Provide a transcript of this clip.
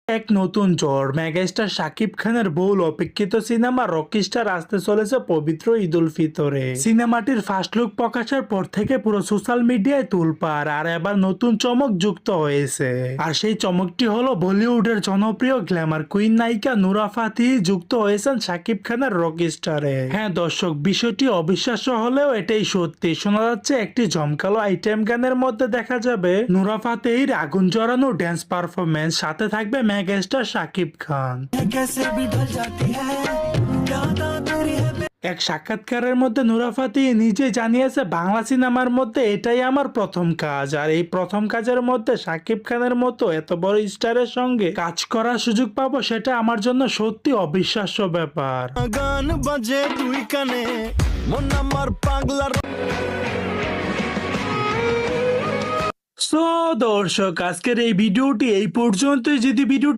এক নতুন ঝড় মেগাস্টার শাকিব খানের বহুল অপেক্ষিত সিনেমা রকিস্টার আসতে চলেছে পবিত্র ঈদ উল ফিতরে। সিনেমাটির ফার্স্ট লুক প্রকাশের পর থেকে পুরো সোশ্যাল মিডিয়ায় তোলপাড়, আর এবার নতুন চমক যুক্ত হয়েছে। আর সেই চমকটি হলো বলিউডের জনপ্রিয় গ্ল্যামার কুইন নায়িকা নুরা ফাতেহি যুক্ত হয়েছেন শাকিব খানের রকিস্টারে। হ্যাঁ দর্শক, বিষয়টি অবিশ্বাস্য হলেও এটাই সত্যি। শোনা যাচ্ছে একটি জমকালো আইটেম গানের মধ্যে দেখা যাবে নুরা ফাতেহির আগুন জড়ানো ড্যান্স পারফরমেন্স, সাথে থাকবে মেগাস্টার শাকিব খান। এক সাক্ষাৎকারের মধ্যে নুরা ফাতেহি নিজে জানিয়েছে, বাংলা সিনেমার মধ্যে এটাই আমার প্রথম কাজ, আর এই প্রথম কাজের মধ্যে শাকিব খানের মতো এত বড় স্টারের সঙ্গে কাজ করার সুযোগ পাবো, সেটা আমার জন্য সত্যি অবিশ্বাস্য ব্যাপার। গান বাজে দুই কানে মন আমার পাগলার। সো দর্শক, আজকের এই ভিডিওটি এই পর্যন্তই। যদি ভিডিও